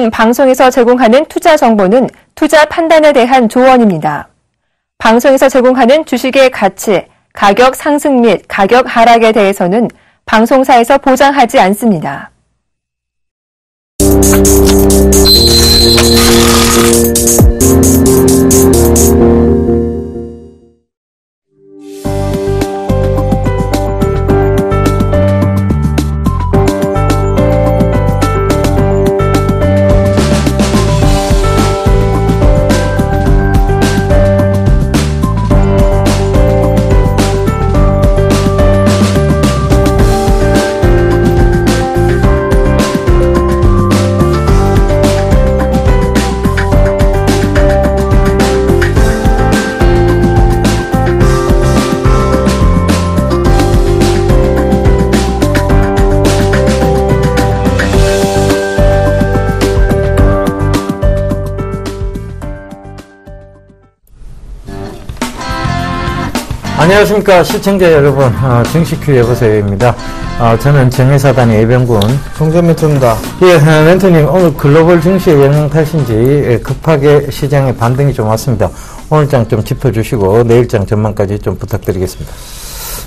등 방송에서 제공하는 투자 정보는 투자 판단에 대한 조언입니다. 방송에서 제공하는 주식의 가치, 가격 상승 및 가격 하락에 대해서는 방송사에서 보장하지 않습니다. 안녕하십니까 시청자 여러분, 증시큐 여보세요입니다. 저는 정의사단의 예병군 정전 멘토입니다. 예, 멘토님 오늘 글로벌 증시에 영향 탓인지 급하게 시장에 반등이 좀 왔습니다. 오늘장 좀 짚어주시고 내일장 전망까지 좀 부탁드리겠습니다.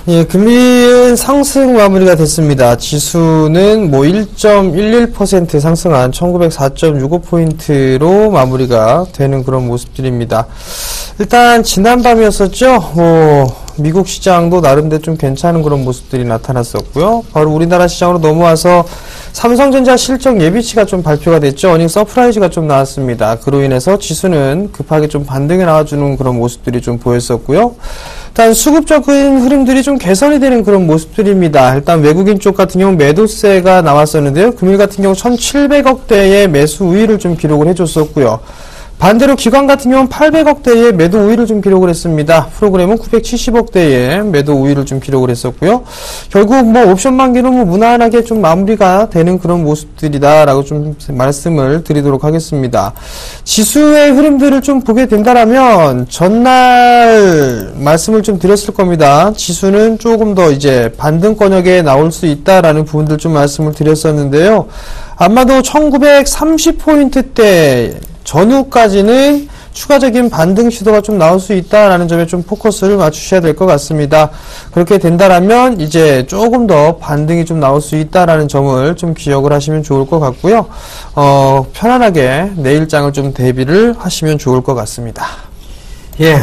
예, 금일 상승 마무리가 됐습니다. 지수는 1.11% 상승한 1904.65포인트로 마무리가 되는 그런 모습들입니다. 일단 지난밤이었었죠. 미국 시장도 나름대로 좀 괜찮은 그런 모습들이 나타났었고요. 바로 우리나라 시장으로 넘어와서 삼성전자 실적 예비치가 좀 발표가 됐죠. 어닝 서프라이즈가 좀 나왔습니다. 그로 인해서 지수는 급하게 좀 반등에 나와주는 그런 모습들이 좀 보였었고요. 일단 수급적인 흐름들이 좀 개선이 되는 그런 모습들입니다. 일단 외국인 쪽 같은 경우 매도세가 나왔었는데요. 금일 같은 경우 1,700억대의 매수 우위를 좀 기록을 해줬었고요. 반대로 기관 같은 경우는 800억대의 매도 우위를 좀 기록을 했습니다. 프로그램은 970억대의 매도 우위를 좀 기록을 했었고요. 결국 옵션 만기는 무난하게 좀 마무리가 되는 그런 모습들이다라고 좀 말씀을 드리도록 하겠습니다. 지수의 흐름들을 좀 보게 된다라면 전날 말씀을 좀 드렸을 겁니다. 지수는 조금 더 이제 반등권역에 나올 수 있다라는 부분들 좀 말씀을 드렸었는데요. 아마도 1930포인트대 전후까지는 추가적인 반등 시도가 좀 나올 수 있다라는 점에 좀 포커스를 맞추셔야 될 것 같습니다. 그렇게 된다라면 이제 조금 더 반등이 좀 나올 수 있다라는 점을 좀 기억을 하시면 좋을 것 같고요. 편안하게 내일장을 좀 대비를 하시면 좋을 것 같습니다. 예,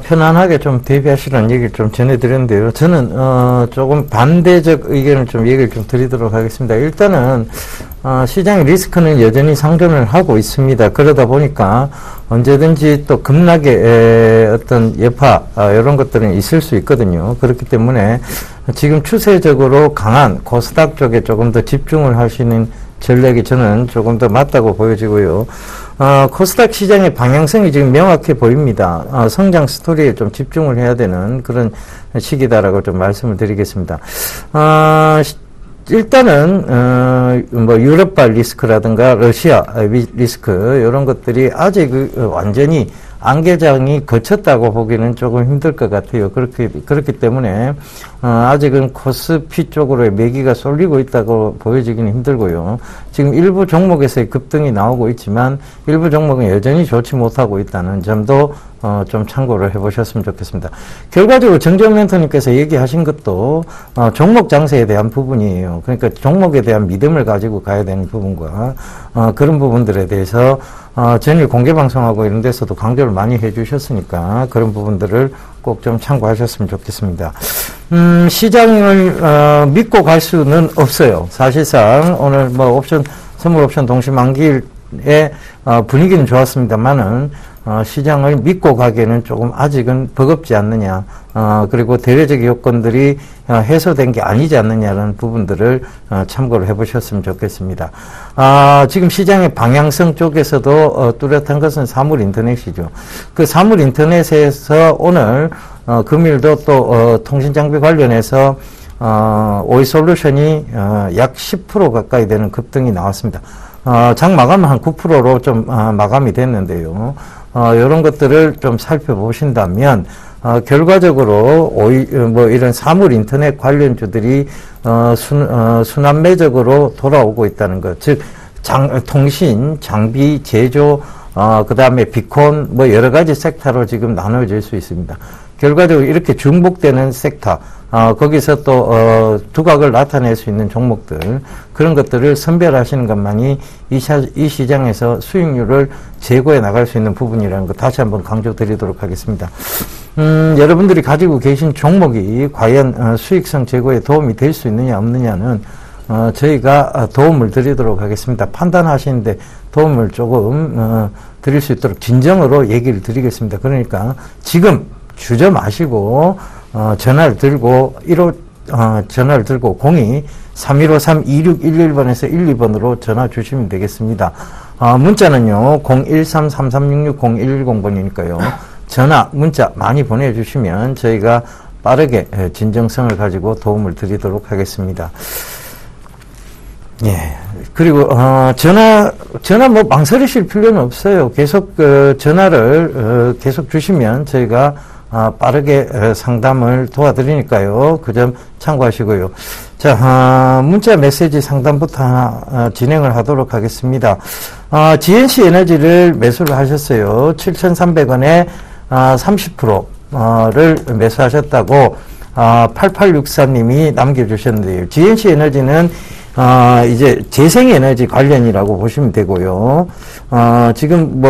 편안하게 좀 대비하시라는 얘기를 좀 전해드렸는데요. 저는, 조금 반대적 의견을 좀 얘기를 좀 드리도록 하겠습니다. 일단은, 시장의 리스크는 여전히 상존을 하고 있습니다. 그러다 보니까 언제든지 또 급락의 어떤 여파, 이런 것들은 있을 수 있거든요. 그렇기 때문에 지금 추세적으로 강한 코스닥 쪽에 조금 더 집중을 하시는 전략이 저는 조금 더 맞다고 보여지고요. 코스닥 시장의 방향성이 지금 명확해 보입니다. 성장 스토리에 좀 집중을 해야 되는 그런 시기다라고 좀 말씀을 드리겠습니다. 일단은 유럽발 리스크라든가 러시아 리스크 이런 것들이 아직 완전히 안개장이 거쳤다고 보기는 조금 힘들 것 같아요. 그렇기 때문에 아직은 코스피 쪽으로의 매기가 쏠리고 있다고 보여지기는 힘들고요. 지금 일부 종목에서의 급등이 나오고 있지만 일부 종목은 여전히 좋지 못하고 있다는 점도 좀 참고를 해보셨으면 좋겠습니다. 결과적으로 정재훈 멘토님께서 얘기하신 것도 종목 장세에 대한 부분이에요. 그러니까 종목에 대한 믿음을 가지고 가야 되는 부분과 그런 부분들에 대해서 전일 공개방송하고 이런 데서도 강조를 많이 해주셨으니까 그런 부분들을 꼭 좀 참고하셨으면 좋겠습니다. 시장을 믿고 갈 수는 없어요. 사실상 오늘 선물 옵션 동시 만기일에 분위기는 좋았습니다만은 시장을 믿고 가기에는 조금 아직은 버겁지 않느냐, 그리고 대외적 요건들이 해소된 게 아니지 않느냐라는 부분들을 참고를 해보셨으면 좋겠습니다. 지금 시장의 방향성 쪽에서도 뚜렷한 것은 사물 인터넷이죠. 그 사물 인터넷에서 오늘 금일도 또 통신장비 관련해서 오이솔루션이 약 10% 가까이 되는 급등이 나왔습니다. 장 마감은 한 9%로 좀 마감이 됐는데요. 이런 것들을 좀 살펴보신다면 결과적으로 이런 사물 인터넷 관련주들이 순환매적으로 돌아오고 있다는 것, 즉 통신, 장비, 제조, 그 다음에 비콘, 뭐 여러 가지 섹터로 지금 나눠질 수 있습니다. 결과적으로 이렇게 중복되는 섹터, 거기서 또, 두각을 나타낼 수 있는 종목들, 그런 것들을 선별하시는 것만이 이 시장에서 수익률을 제고해 나갈 수 있는 부분이라는 거 다시 한번 강조드리도록 하겠습니다. 여러분들이 가지고 계신 종목이 과연 수익성 제고에 도움이 될 수 있느냐, 없느냐는 저희가 도움을 드리도록 하겠습니다. 판단하시는데 도움을 조금 드릴 수 있도록 진정으로 얘기를 드리겠습니다. 그러니까 지금 주저 마시고 전화를 들고 02-3153-2611번에서 1, 2번으로 전화 주시면 되겠습니다. 문자는요 013-3366-0110번이니까요. 전화, 문자 많이 보내주시면 저희가 빠르게 진정성을 가지고 도움을 드리도록 하겠습니다. 예. 그리고, 전화 뭐 망설이실 필요는 없어요. 계속, 전화를, 계속 주시면 저희가, 빠르게 상담을 도와드리니까요. 그 점 참고하시고요. 자, 문자 메시지 상담부터 하나 진행을 하도록 하겠습니다. GNC 에너지를 매수를 하셨어요. 7,300원에 30%를 매수하셨다고 8864님이 남겨주셨는데요. GNC 에너지는 이제 재생에너지 관련이라고 보시면 되고요. 지금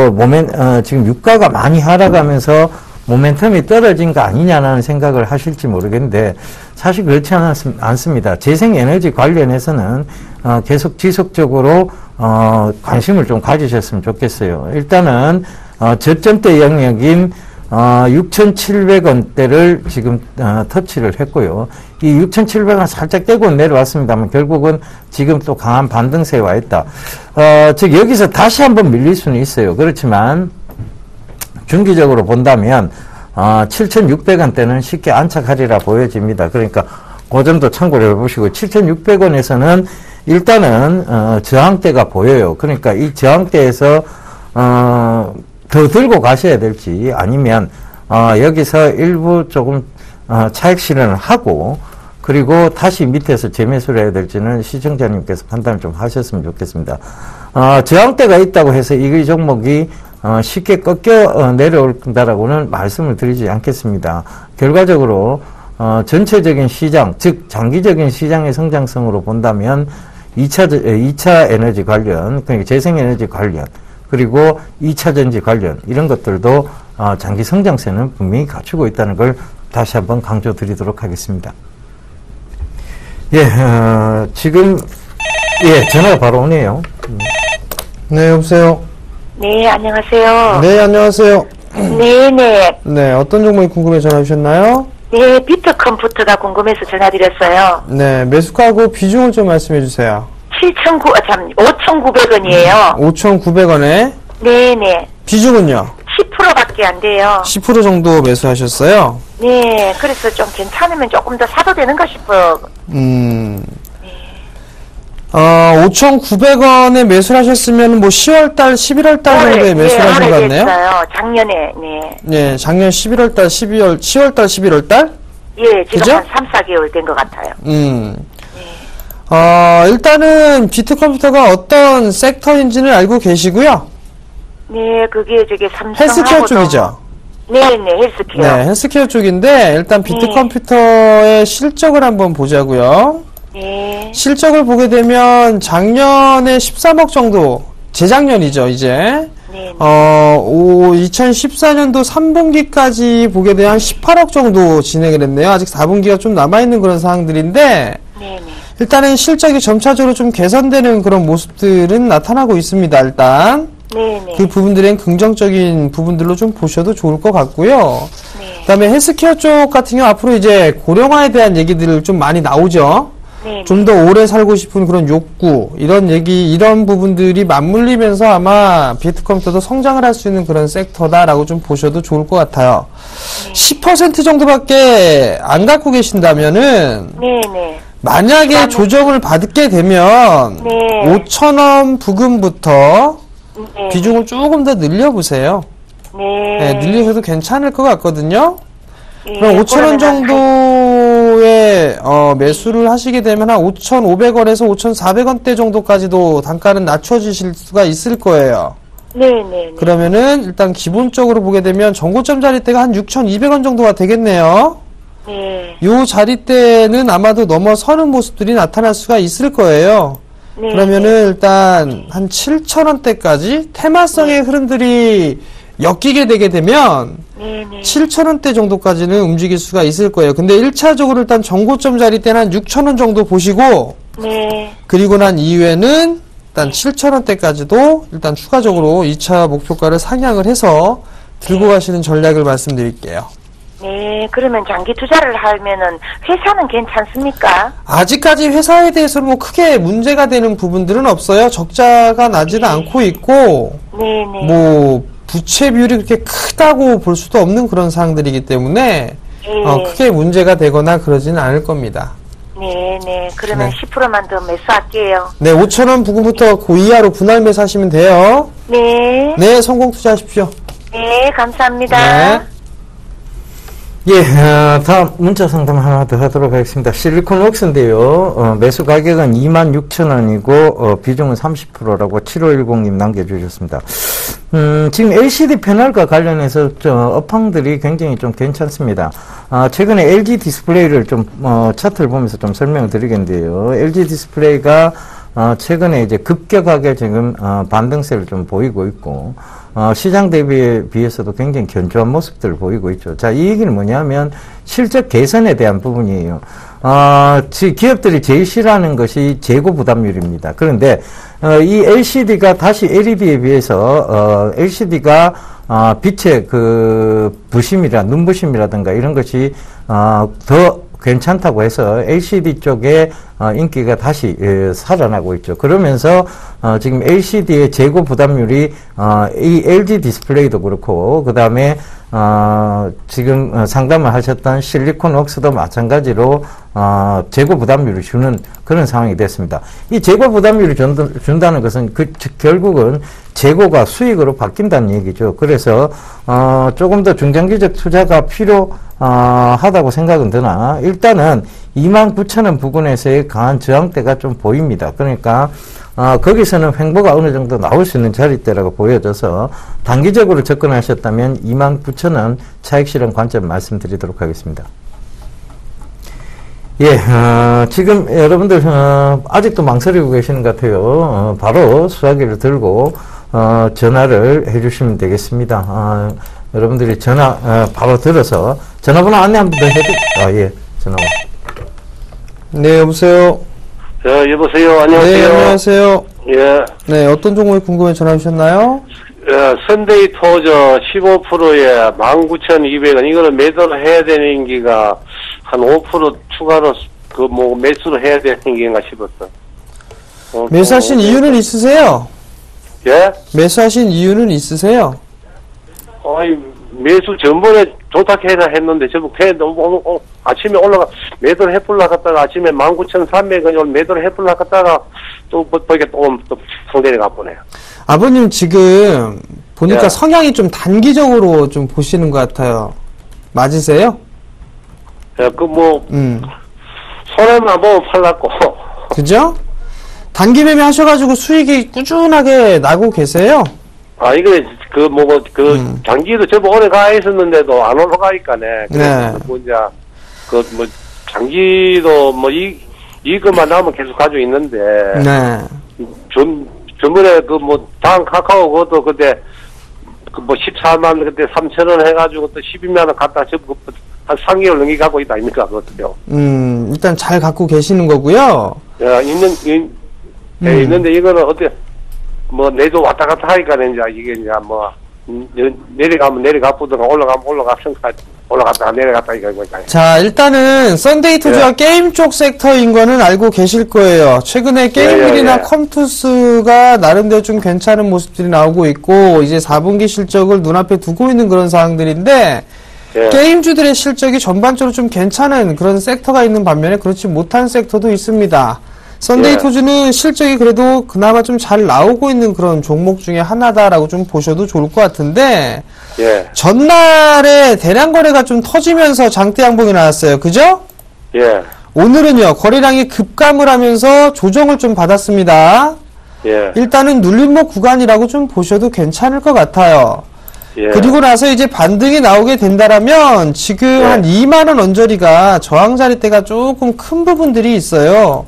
지금 유가가 많이 하락하면서 모멘텀이 떨어진 거 아니냐라는 생각을 하실지 모르겠는데 사실 그렇지 않습니다. 재생에너지 관련해서는 계속 지속적으로 관심을 좀 가지셨으면 좋겠어요. 일단은 저점대 영역인 6,700원대를 지금 터치를 했고요. 이 6,700원 살짝 떼고 내려왔습니다만 결국은 지금 또 강한 반등세에 와 있다. 즉 여기서 다시 한번 밀릴 수는 있어요. 그렇지만 중기적으로 본다면 7,600원대는 쉽게 안착하리라 보여집니다. 그러니까 그 점도 참고를 해보시고 7,600원에서는 일단은 저항대가 보여요. 그러니까 이 저항대에서 더 들고 가셔야 될지 아니면 여기서 일부 조금 차익 실현을 하고 그리고 다시 밑에서 재매수를 해야 될지는 시청자님께서 판단을 좀 하셨으면 좋겠습니다. 저항대가 있다고 해서 이 종목이 쉽게 꺾여 내려온다라고는 말씀을 드리지 않겠습니다. 결과적으로 전체적인 시장, 즉 장기적인 시장의 성장성으로 본다면 2차 에너지 관련, 그러니까 재생에너지 관련, 그리고 2차 전지 관련 이런 것들도 장기 성장세는 분명히 갖추고 있다는 걸 다시 한번 강조드리도록 하겠습니다. 예, 지금 전화가 바로 오네요. 네, 여보세요. 네, 안녕하세요. 네, 안녕하세요. 네네. 네, 어떤 종목이 궁금해 전화 주셨나요? 네, 비트컴퓨터가 궁금해서 전화드렸어요. 네, 매수가하고 비중을 좀 말씀해 주세요. 5,900원이에요. 5,900원에? 네네. 비중은요? 10%밖에 안 돼요. 10% 정도 매수하셨어요? 네, 그래서 좀 괜찮으면 조금 더 사도 되는가 싶어요. 5,900원에 매수를 하셨으면 10월달, 11월달 정도에 매수를 하신 것 같네요? 작년에, 네. 네, 작년 11월달, 10월달, 11월달? 예, 지금 그죠? 한 3, 4개월 된 것 같아요. 일단은 비트컴퓨터가 어떤 섹터인지는 알고 계시고요? 네, 그게 삼성하고 헬스케어 쪽이죠? 네네, 헬스케어. 네, 헬스케어 쪽인데 일단 비트컴퓨터의 실적을 한번 보자고요. 네. 실적을 보게 되면 작년에 13억 정도, 재작년이죠, 이제. 네. 2014년도 3분기까지 보게 되면 한 18억 정도 진행을 했네요. 아직 4분기가 좀 남아있는 그런 사항들인데, 네네. 일단은 실적이 점차적으로 좀 개선되는 그런 모습들은 나타나고 있습니다, 일단. 네네. 그 부분들은 긍정적인 부분들로 좀 보셔도 좋을 것 같고요. 네. 그 다음에 헬스케어 쪽 같은 경우 앞으로 이제 고령화에 대한 얘기들 좀 많이 나오죠. 네네. 좀 더 오래 살고 싶은 그런 욕구, 이런 부분들이 맞물리면서 아마 비트컴퓨터도 성장을 할 수 있는 그런 섹터다라고 좀 보셔도 좋을 것 같아요. 네. 10% 정도밖에 안 갖고 계신다면은, 네네. 만약에 조정을 받게 되면, 네. 5,000원 부근부터 네. 비중을 조금 더 늘려보세요. 네. 네, 늘리셔도 괜찮을 것 같거든요. 예, 그럼 5,000원 정도 정도의 매수를 하시게 되면 한 5,500원에서 5,400원대 정도까지도 단가는 낮춰지실 수가 있을 거예요. 네네. 그러면은 일단 기본적으로 보게 되면 정고점 자리대가 한 6,200원 정도가 되겠네요. 네. 요 자리대는 아마도 넘어서는 모습들이 나타날 수가 있을 거예요. 네. 그러면은 일단 한 7,000원대까지 테마성의 흐름들이 엮이게 되게 되면 네네. 7,000원대 정도까지는 움직일 수가 있을 거예요. 근데 1차적으로 일단 정고점 자리대는 한 6,000원 정도 보시고 네. 그리고 난 이후에는 일단 7,000원대까지도 일단 추가적으로 2차 목표가를 상향을 해서 들고 가시는 전략을 말씀드릴게요. 네. 그러면 장기 투자를 하면은 회사는 괜찮습니까? 아직까지 회사에 대해서는 뭐 크게 문제가 되는 부분들은 없어요. 적자가 나지는 않고 있고 네네. 뭐 부채 비율이 그렇게 크다고 볼 수도 없는 그런 사항들이기 때문에 네. 크게 문제가 되거나 그러지는 않을 겁니다. 네네. 그러면 네. 10%만 더 매수할게요. 네, 5,000원 부근부터 그 이하로 분할 매수하시면 돼요. 네. 네, 성공 투자하십시오. 네. 감사합니다. 네. 예, 다음 문자 상담 하나 더 하도록 하겠습니다. 실리콘웍스인데요. 매수 가격은 26,000원이고, 비중은 30%라고 7510님 남겨주셨습니다. 지금 LCD 패널과 관련해서 업황들이 굉장히 좀 괜찮습니다. 최근에 LG 디스플레이를 좀, 차트를 보면서 좀 설명을 드리겠는데요. LG 디스플레이가 최근에 이제 급격하게 지금 반등세를 좀 보이고 있고, 시장 대비에 비해서도 굉장히 견조한 모습들을 보이고 있죠. 자, 이 얘기는 뭐냐면 실적 개선에 대한 부분이에요. 기업들이 제일 싫어하는 것이 재고 부담률입니다. 그런데 이 LCD가 다시 LED에 비해서 LCD가 빛의 그 눈부심이라든가 이런 것이 더 괜찮다고 해서 LCD 쪽에 인기가 다시 살아나고 있죠. 그러면서 지금 LCD의 재고 부담률이 이 LG 디스플레이도 그렇고 그 다음에 지금 상담을 하셨던 실리콘웍스도 마찬가지로 재고 부담률을 주는 그런 상황이 됐습니다. 이 재고 부담률을 준다는 것은 결국은 재고가 수익으로 바뀐다는 얘기죠. 그래서 조금 더 중장기적 투자가 필요하다고 생각은 드나 일단은 29,000원 부근에서의 강한 저항대가 좀 보입니다. 그러니까 거기서는 횡보가 어느 정도 나올 수 있는 자리대라고 보여져서 단기적으로 접근하셨다면 29,000원 차익 실현 관점 말씀드리도록 하겠습니다. 예, 지금 여러분들 아직도 망설이고 계시는 것 같아요. 바로 수화기를 들고 전화를 해주시면 되겠습니다. 여러분들이 전화 바로 들어서 전화번호 안내 한 번 더 예, 전화번호. 네, 여보세요. 여보세요. 안녕하세요. 네, 안녕하세요. 예. 네, 어떤 종목이 궁금해 전화 주셨나요? 선데이 토저 15%에 19,200원. 이거는 매도를 해야 되는 기가 한 5% 추가로 매수를 해야 되는 게인가 싶었어. 매수하신 이유는 있으세요? 예? 매수하신 이유는 있으세요? 매수 전번에 조탁해라 했는데 아침에 매도를 해볼라 갔다가 아침에 19,300원 매도를 해볼라 갔다가 또 상대를 가보네요. 아버님 지금 보니까 예. 성향이 좀 단기적으로 좀 보시는 것 같아요. 맞으세요? 예, 손해만 보면 팔랐고. 그죠? 단기 매매 하셔가지고 수익이 꾸준하게 나고 계세요? 이거 장기도 저번 오래 가 있었는데도 안 올라가니까네. 네. 장기도 이것만 나오면 계속 가지고 있는데. 네. 전번에 다음 카카오 그것도 그때 14만 그때 3,000원 해가지고 또 12만원 갖다 접고 한 3개월 넘게 갖고 있다 아닙니까 그것도요. 일단 잘 갖고 계시는 거고요. 야, 있는데 이거는 내도 왔다 갔다 하니까 이게 내려가면 내려가보다가 올라가면 올라갔다가 내려갔다 이거니까. 자, 일단은 썬데이 투자와 예. 게임 쪽 섹터인 거는 알고 계실 거예요. 최근에 게임일이나 컴투스가 나름대로 좀 괜찮은 모습들이 나오고 있고 이제 4분기 실적을 눈앞에 두고 있는 그런 상황들인데 게임주들의 실적이 전반적으로 좀 괜찮은 그런 섹터가 있는 반면에 그렇지 못한 섹터도 있습니다. 썬데이 투즈는 실적이 그래도 그나마 좀 잘 나오고 있는 그런 종목 중에 하나다라고 좀 보셔도 좋을 것 같은데 전날에 대량 거래가 좀 터지면서 장대 양봉이 나왔어요. 그죠? 예. 오늘은요, 거래량이 급감을 하면서 조정을 좀 받았습니다. 예. 일단은 눌림목 구간이라고 좀 보셔도 괜찮을 것 같아요. 예. 그리고 나서 이제 반등이 나오게 된다라면 지금 예. 한 2만원 언저리가 저항 자리대가 조금 큰 부분들이 있어요.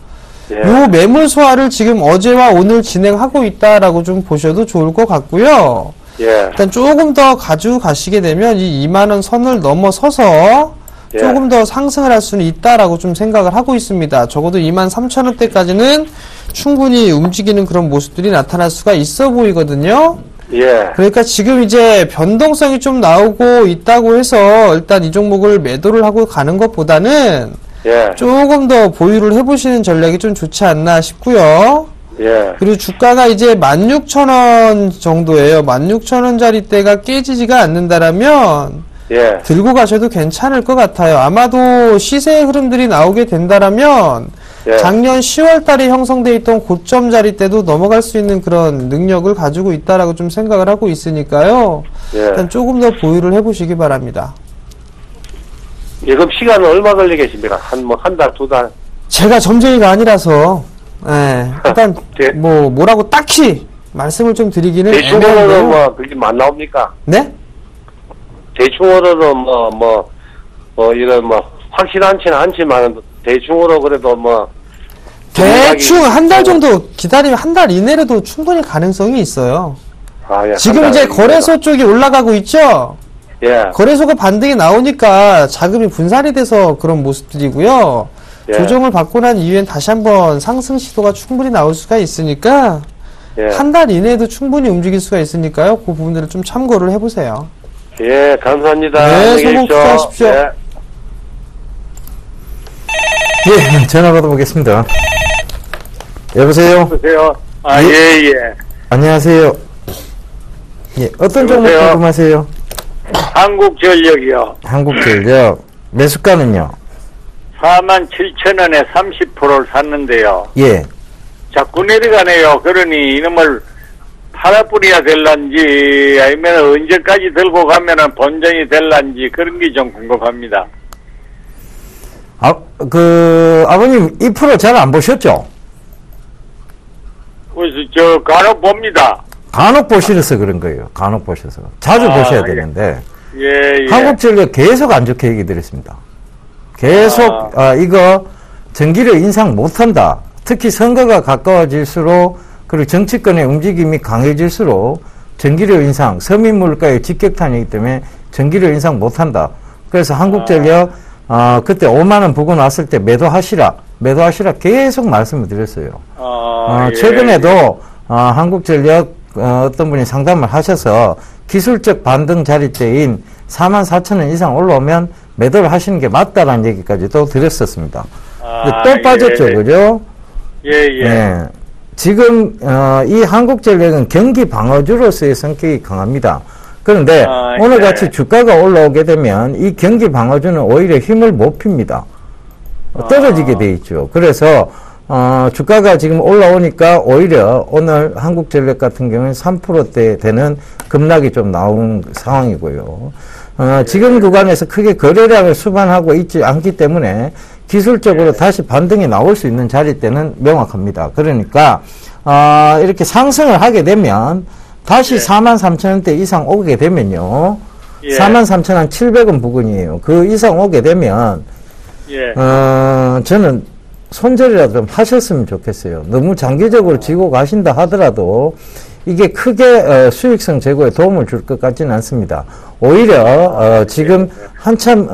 예. 요 매물 소화를 지금 어제와 오늘 진행하고 있다라고 좀 보셔도 좋을 것 같고요. 예. 일단 조금 더 가지고 가시게 되면 이 2만원 선을 넘어서서 예. 조금 더 상승을 할 수는 있다라고 좀 생각을 하고 있습니다. 적어도 23,000원대까지는 충분히 움직이는 그런 모습들이 나타날 수가 있어 보이거든요. 예. 그러니까 지금 이제 변동성이 좀 나오고 있다고 해서 일단 이 종목을 매도를 하고 가는 것보다는 예. 조금 더 보유를 해보시는 전략이 좀 좋지 않나 싶고요. 예. 그리고 주가가 이제 16,000원 정도예요. 16,000원짜리대가 깨지지가 않는다라면 예. 들고 가셔도 괜찮을 것 같아요. 아마도 시세의 흐름들이 나오게 된다라면 예. 작년 10월 달에 형성돼 있던 고점 자리대도 넘어갈 수 있는 그런 능력을 가지고 있다라고 좀 생각을 하고 있으니까요. 예. 일단 조금 더 보유를 해보시기 바랍니다. 예금 시간은 얼마 걸리겠습니까? 한 달, 두 달? 제가 점쟁이가 아니라서 일단 네. 뭐라고 딱히 말씀을 좀 드리기는 대충으로는 애매한데요. 뭐, 그렇게 안 나옵니까? 네? 대충으로는 이런 확실하지는 않지만, 대충으로 그래도 대충 한 달 정도 기다리면 한 달 이내로도 충분히 가능성이 있어요. 예, 지금 이제 거래소 쪽이 올라가고 있죠? 예. 거래소가 반등이 나오니까 자금이 분산이 돼서 그런 모습들이고요. 예. 조정을 받고 난 이후엔 다시 한번 상승 시도가 충분히 나올 수가 있으니까 예. 한 달 이내에도 충분히 움직일 수가 있으니까요. 그 부분들을 좀 참고를 해보세요. 예, 감사합니다. 네, 안녕히 성공 계십시오. 투자하십시오. 예. 예, 전화 받아보겠습니다. 여보세요? 여보세요? 예. 예. 안녕하세요. 예, 어떤 종목 여보세요? 궁금하세요? 한국전력이요. 한국전력. 매수가는요? 47,000원에 30%를 샀는데요. 예. 자꾸 내려가네요. 그러니 이놈을 팔아뿌려야 될란지 아니면 언제까지 들고 가면은 본전이 될란지 그런 게 좀 궁금합니다. 아버님, 이 프로 잘 안 보셨죠? 그래서 저 간혹 봅니다. 간혹 보시려서 그런 거예요. 간혹 보셔서. 자주 보셔야 예. 되는데. 예. 한국전력 계속 안 좋게 얘기 드렸습니다. 계속, 이거 전기료 인상 못한다. 특히 선거가 가까워질수록, 그리고 정치권의 움직임이 강해질수록 전기료 인상, 서민물가의 직격탄이기 때문에 전기료 인상 못한다. 그래서 한국전력, 그때 5만원 보고 났을 때 매도하시라 계속 말씀을 드렸어요. 예. 최근에도, 한국전력, 어떤 분이 상담을 하셔서 기술적 반등 자리대인 44,000원 이상 올라오면 매도를 하시는 게 맞다라는 얘기까지도 드렸었습니다. 근데 또 빠졌죠, 그죠? 예. 지금, 이 한국전력은 경기 방어주로서의 성격이 강합니다. 그런데 오늘같이 주가가 올라오게 되면 이 경기 방어주는 오히려 힘을 못 핍니다. 떨어지게 돼 있죠. 그래서 주가가 지금 올라오니까 오히려 오늘 한국전력 같은 경우는 3%대 되는 급락이 좀 나온 상황이고요. 지금 구간에서 크게 거래량을 수반하고 있지 않기 때문에 기술적으로 다시 반등이 나올 수 있는 자리대는 명확합니다. 그러니까 이렇게 상승을 하게 되면 다시 43,000원대 이상 오게 되면요. 43,700원 부근이에요. 그 이상 오게 되면 저는 손절이라도 좀 하셨으면 좋겠어요. 너무 장기적으로 지고 가신다 하더라도 이게 크게 수익성 제고에 도움을 줄 것 같지는 않습니다. 오히려 지금 한참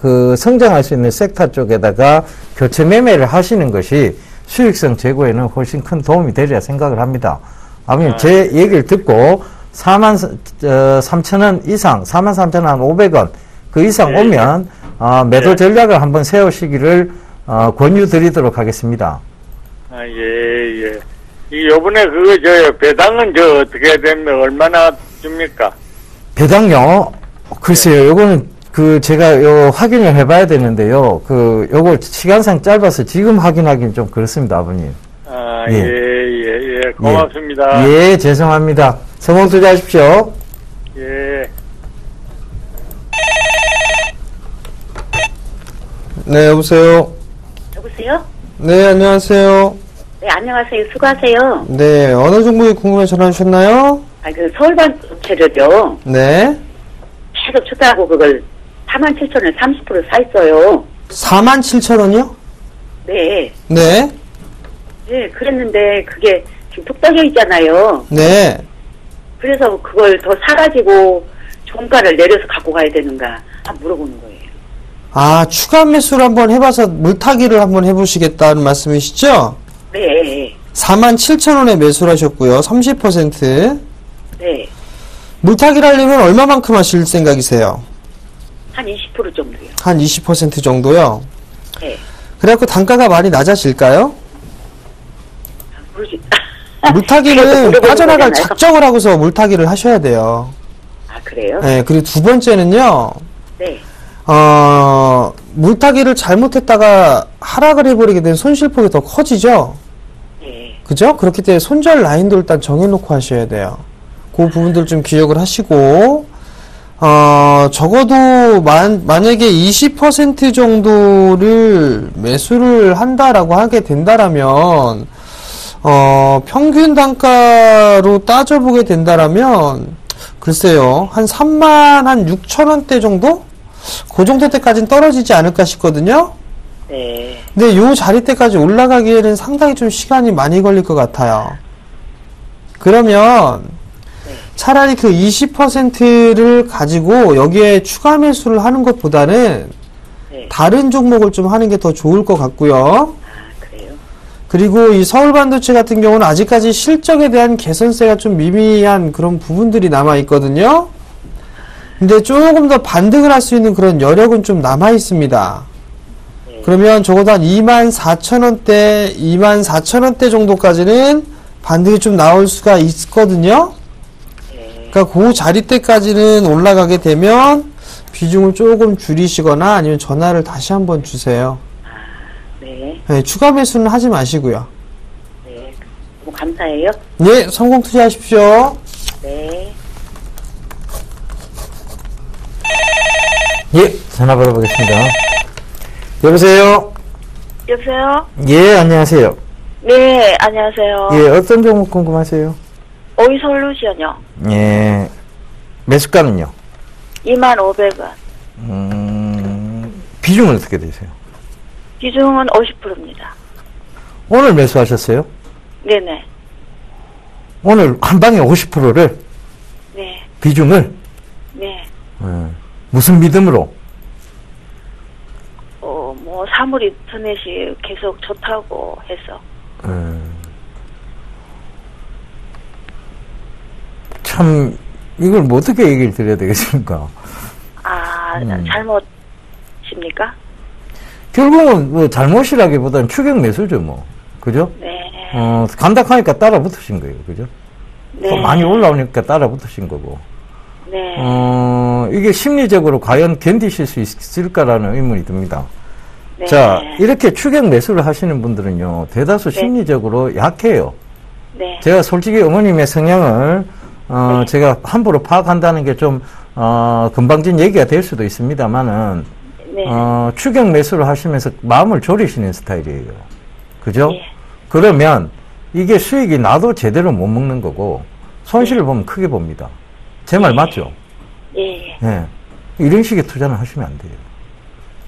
그 성장할 수 있는 섹터 쪽에다가 교체 매매를 하시는 것이 수익성 제고에는 훨씬 큰 도움이 되리라 생각을 합니다. 아버님 제 얘기를 듣고 43,000원 이상, 43,500원 그 이상 오면 매도 전략을 한번 세우시기를 권유 드리도록 하겠습니다. 예. 요번에 배당은 어떻게 되면 얼마나 줍니까? 배당요? 글쎄요, 요거는 제가 확인을 해봐야 되는데요. 요거 시간상 짧아서 지금 확인하기는 좀 그렇습니다, 아버님. 예. 고맙습니다. 예, 죄송합니다. 성공 투자하십시오. 예. 네, 여보세요. 여보세요? 네, 안녕하세요. 네, 안녕하세요. 수고하세요. 네, 어느 종목이 궁금해 전화 주셨나요? 서울반도체를요. 네. 계속 쳤다고 그걸 47,000원에 30% 사있어요. 47,000원이요? 네. 네. 네, 그랬는데 그게 지금 톡 떠져 있잖아요. 네. 그래서 그걸 더 사가지고 종가를 내려서 갖고 가야 되는가 물어보는 거예요. 아, 추가 매수를 한번 해봐서 물타기를 한번 해보시겠다는 말씀이시죠? 네. 47,000원에 매수를 하셨고요. 30%. 네. 물타기를 하려면 얼마만큼 하실 생각이세요? 한 20% 정도요. 한 20% 정도요? 네. 그래갖고 단가가 많이 낮아질까요? 모르지. 물타기는 빠져나갈 작정을 하고서 물타기를 하셔야 돼요. 아, 그래요? 네, 그리고 두 번째는요, 네. 물타기를 잘못했다가 하락을 해버리게 되면 손실폭이 더 커지죠? 네. 그죠? 그렇기 때문에 손절 라인도 일단 정해놓고 하셔야 돼요. 그 부분들 좀 기억을 하시고, 적어도 만약에 20% 정도를 매수를 한다라고 하게 된다라면, 평균 단가로 따져보게 된다라면, 글쎄요, 한 36,000원대 정도? 그 정도 때까지는 떨어지지 않을까 싶거든요? 네. 근데 요 자리대까지 올라가기에는 상당히 좀 시간이 많이 걸릴 것 같아요. 그러면, 차라리 그 20%를 가지고 여기에 추가 매수를 하는 것보다는 네. 다른 종목을 좀 하는 게 더 좋을 것 같고요. 그래요? 그리고 이 서울반도체 같은 경우는 아직까지 실적에 대한 개선세가 좀 미미한 그런 부분들이 남아 있거든요. 근데 조금 더 반등을 할 수 있는 그런 여력은 좀 남아 있습니다. 그러면 적어도 한 24,000원대, 24,000원대 정도까지는 반등이 좀 나올 수가 있거든요. 그러니까 그 자리대까지는 올라가게 되면 비중을 조금 줄이시거나 아니면 전화를 다시 한번 주세요. 네. 네, 추가 매수는 하지 마시고요. 네. 너무 감사해요. 네, 성공 투자하십시오. 네. 예, 전화 받아보겠습니다. 여보세요? 여보세요? 예, 안녕하세요. 네, 안녕하세요. 예, 어떤 종목 궁금하세요? 오이솔루션요. 예, 매수가는요? 25,000원. 비중은 어떻게 되세요? 비중은 50%입니다. 오늘 매수하셨어요? 네네. 오늘 한 방에 50%를? 네. 비중을? 네. 무슨 믿음으로? 사물 인터넷이 계속 좋다고 해서. 참, 이걸 뭐 어떻게 얘기를 드려야 되겠습니까? 잘못입니까? 결국은 뭐 잘못이라기보다는 추격 매수죠, 뭐. 그죠? 네. 간닥하니까 따라 붙으신 거예요. 그죠? 네. 많이 올라오니까 따라 붙으신 거고. 네. 이게 심리적으로 과연 견디실 수 있을까라는 의문이 듭니다. 네. 자, 이렇게 추격 매수를 하시는 분들은요, 대다수 네. 심리적으로 약해요. 네. 제가 솔직히 어머님의 성향을, 네. 제가 함부로 파악한다는 게 좀, 금방진 얘기가 될 수도 있습니다만은, 네. 추격 매수를 하시면서 마음을 졸이시는 스타일이에요. 그죠? 네. 그러면 이게 수익이 나도 제대로 못 먹는 거고, 손실을 보면 크게 봅니다. 제 말 맞죠? 예. 예. 이런 식의 투자는 하시면 안 돼요.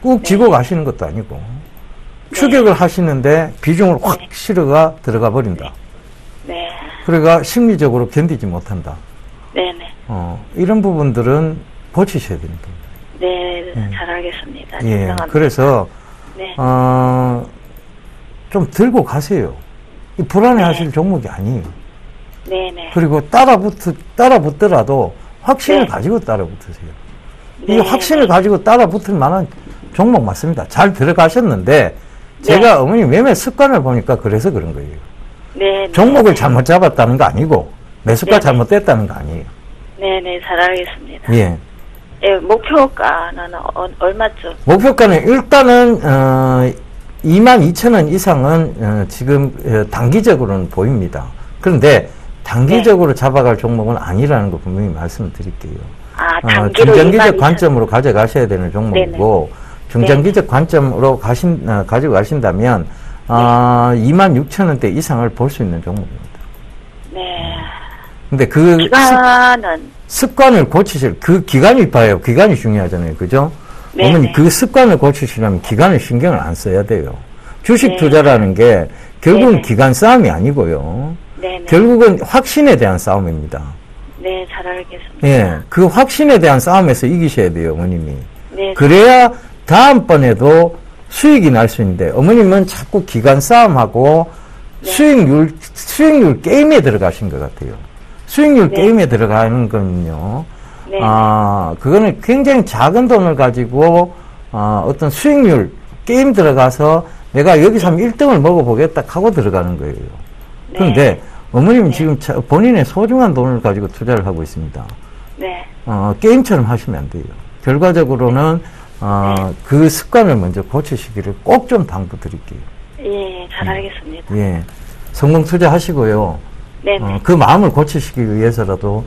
꾹 쥐고 가시는 것도 아니고, 추격을 하시는데 비중을 확 실어가 들어가 버린다. 네. 그러니까 심리적으로 견디지 못한다. 네네. 이런 부분들은 고치셔야 됩니다. 네. 잘 알겠습니다. 예. 죄송합니다. 그래서, 네. 좀 들고 가세요. 불안해 하실 종목이 아니에요. 네네. 그리고 따라붙더라도 확신을 네. 가지고 따라붙으세요. 네. 이 확신을 가지고 따라붙을 만한 종목 맞습니다. 잘 들어가셨는데, 제가 어머니 매매 습관을 보니까 그래서 그런 거예요. 네. 종목을 잘못 잡았다는 거 아니고, 매수가 네. 잘못됐다는 거 아니에요. 네네. 잘 알겠습니다. 예. 예, 목표가는 얼마죠? 목표가는 일단은, 22,000원 이상은, 지금, 단기적으로는 보입니다. 그런데, 단기적으로 잡아갈 종목은 아니라는 거 분명히 말씀드릴게요. 단기로 중장기적 22,000원. 관점으로 가져가셔야 되는 종목이고, 중장기적 관점으로 가지고 가신다면 26,000원대 이상을 볼 수 있는 종목입니다. 네. 근데 그 기간은 습관을 고치실, 그 기간이 봐요. 기간이 중요하잖아요. 그죠? 네, 어머니 네. 그 습관을 고치시려면 기간을 신경을 안 써야 돼요. 주식 네. 투자라는 게 결국은 네, 네. 기간 싸움이 아니고요. 네네. 결국은 확신에 대한 싸움입니다. 네, 잘 알겠습니다. 예, 그 확신에 대한 싸움에서 이기셔야 돼요, 어머님이. 네. 그래야 다음번에도 수익이 날 수 있는데, 어머님은 자꾸 기간 싸움하고 네. 수익률 게임에 들어가신 것 같아요. 수익률 네. 게임에 들어가는 거는요, 네. 그거는 굉장히 작은 돈을 가지고, 어떤 수익률 게임 들어가서 내가 여기서 하면 1등을 먹어보겠다 하고 들어가는 거예요. 네. 그런데 어머님은 지금 본인의 소중한 돈을 가지고 투자를 하고 있습니다. 네. 게임처럼 하시면 안 돼요. 결과적으로는 그 습관을 먼저 고치시기를 꼭 좀 당부드릴게요. 예, 잘 알겠습니다. 예, 성공 투자하시고요. 네네. 그 마음을 고치시기 위해서라도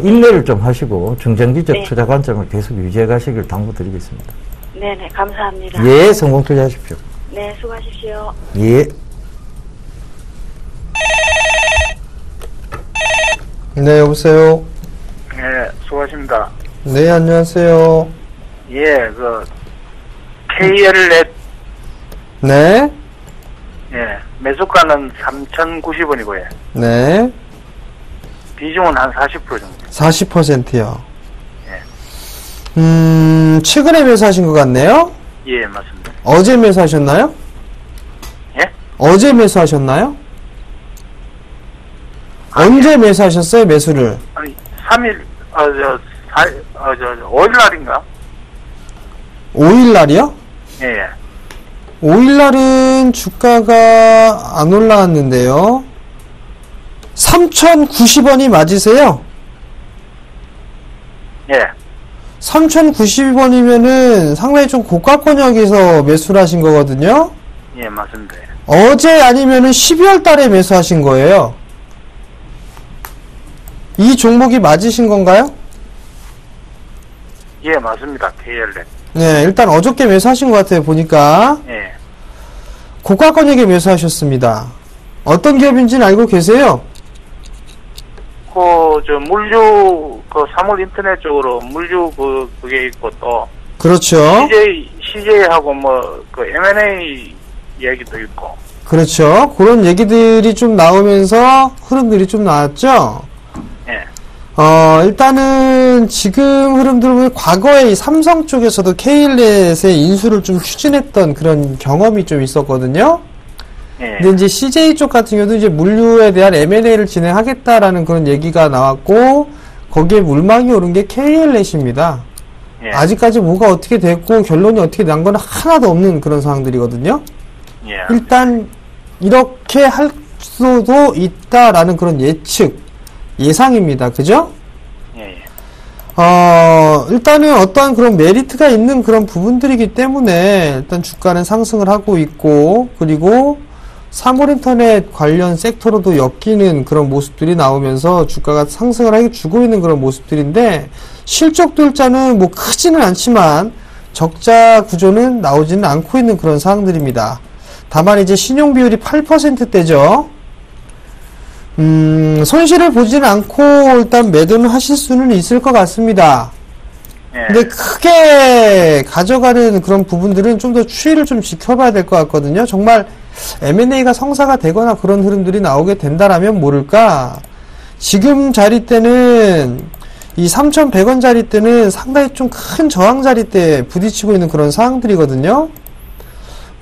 인내를 좀 하시고 중장기적 네. 투자 관점을 계속 유지해 가시길 당부드리겠습니다. 네네, 감사합니다. 예, 성공 투자하십시오. 네, 수고하십시오. 예. 네, 여보세요. 네, 수고하십니다. 네, 안녕하세요. 예, KL넷, 네, 예, 매수가는 3,090원이고요. 네, 비중은 한 40% 정도. 40%요. 예. 최근에 매수하신 것 같네요? 예, 맞습니다. 어제 매수하셨나요? 예? 어제 매수하셨나요? 언제 매수하셨어요, 매수를? 아니, 3일, 5일 날인가? 5일 날이요? 예, 예. 5일 날은 주가가 안 올라왔는데요. 3,090원이 맞으세요? 예. 3,090원이면은 상당히 좀 고가권역에서 매수를 하신 거거든요. 예, 맞습니다. 어제 아니면은 12월 달에 매수하신 거예요. 이 종목이 맞으신 건가요? 예, 맞습니다. KL넷. 네, 일단 어저께 매수하신 것 같아요, 보니까. 예. 고가권역에 매수하셨습니다. 어떤 기업인지는 알고 계세요? 물류, 사물 인터넷 쪽으로 물류 그게 있고 또, 그렇죠. CJ하고 M&A 얘기도 있고. 그렇죠. 그런 얘기들이 좀 나오면서 흐름들이 좀 나왔죠? 예. 일단은 지금 흐름들을 보면 과거에 이 삼성 쪽에서도 KL넷의 인수를 좀 추진했던 그런 경험이 좀 있었거든요. 예. 근데 이제 CJ 쪽 같은 경우도 이제 물류에 대한 M&A를 진행하겠다라는 그런 얘기가 나왔고, 거기에 물망이 오른 게 KL넷입니다. 예. 아직까지 뭐가 어떻게 됐고, 결론이 어떻게 난 건 하나도 없는 그런 상황들이거든요. 예. 일단, 이렇게 할 수도 있다라는 그런 예상입니다. 그죠? 예. 일단은 어떠한 그런 메리트가 있는 그런 부분들이기 때문에 일단 주가는 상승을 하고 있고, 그리고 사물인터넷 관련 섹터로도 엮이는 그런 모습들이 나오면서 주가가 상승을 해주고 있는 그런 모습들인데, 실적 돌자는 뭐 크지는 않지만 적자 구조는 나오지는 않고 있는 그런 상황들입니다. 다만 이제 신용 비율이 8%대죠. 손실을 보지는 않고 일단 매도는 하실 수는 있을 것 같습니다. 예. 근데 크게 가져가는 그런 부분들은 좀 더 추이를 좀 지켜봐야 될 것 같거든요. 정말 M&A가 성사가 되거나 그런 흐름들이 나오게 된다라면 모를까, 지금 자리대는 이 3,100원 자리대는 상당히 좀 큰 저항 자리대에 부딪히고 있는 그런 상황들이거든요.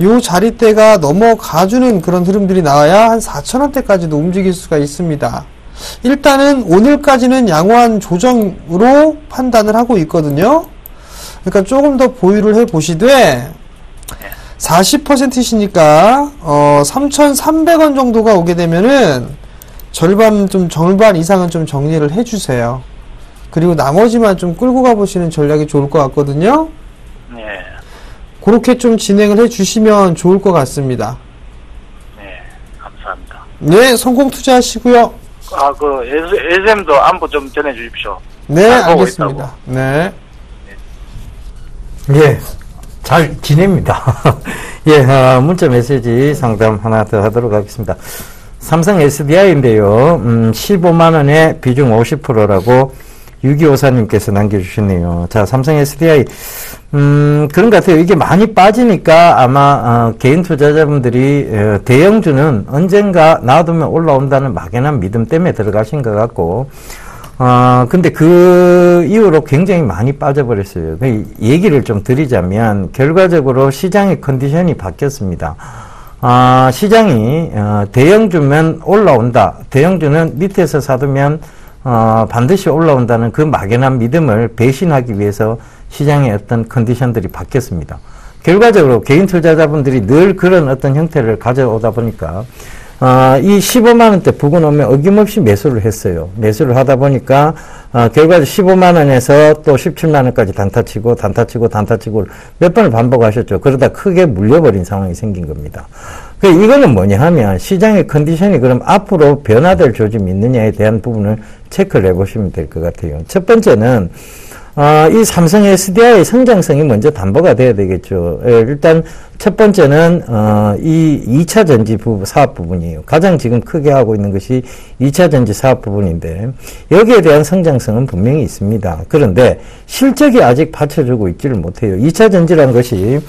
요 자리대가 넘어가주는 그런 흐름들이 나와야 한 4,000원대까지도 움직일 수가 있습니다. 일단은 오늘까지는 양호한 조정으로 판단을 하고 있거든요. 그러니까 조금 더 보유를 해 보시되, 40%시니까 3,300원 정도가 오게 되면은 절반 이상은 좀 정리를 해 주세요. 그리고 나머지만 좀 끌고 가 보시는 전략이 좋을 것 같거든요. 예. 그렇게 좀 진행을 해 주시면 좋을 것 같습니다. 네, 감사합니다. 네, 성공 투자하시고요. SM도 안부 좀 전해주십시오. 네, 잘 보고 알겠습니다. 있다고. 네. 예. 잘 지냅니다. 예, 문자 메시지 상담 하나 더 하도록 하겠습니다. 삼성 SDI인데요. 15만원에 비중 50%라고 6254님께서 남겨주셨네요. 자, 삼성 SDI, 그런 것 같아요. 이게 많이 빠지니까 아마, 개인 투자자분들이, 대형주는 언젠가 놔두면 올라온다는 막연한 믿음 때문에 들어가신 것 같고, 근데 그 이후로 굉장히 많이 빠져버렸어요. 얘기를 좀 드리자면, 결과적으로 시장의 컨디션이 바뀌었습니다. 시장이, 대형주면 올라온다. 대형주는 밑에서 사두면, 반드시 올라온다는 그 막연한 믿음을 배신하기 위해서 시장의 어떤 컨디션들이 바뀌었습니다. 결과적으로 개인 투자자분들이 늘 그런 어떤 형태를 가져오다 보니까, 이 15만원대 부근 오면 어김없이 매수를 했어요. 매수를 하다 보니까, 결과적으로 15만원에서 또 17만원까지 단타치고 몇 번을 반복하셨죠. 그러다 크게 물려버린 상황이 생긴 겁니다. 이거는 뭐냐 하면 시장의 컨디션이 그럼 앞으로 변화될 조짐이 있느냐에 대한 부분을 체크를 해보시면 될 것 같아요. 첫 번째는 이 삼성 SDI의 성장성이 먼저 담보가 돼야 되겠죠. 일단 첫 번째는 이 2차 전지 사업 부분이에요. 가장 지금 크게 하고 있는 것이 2차 전지 사업 부분인데 여기에 대한 성장성은 분명히 있습니다. 그런데 실적이 아직 받쳐주고 있지를 못해요. 2차 전지라는 것이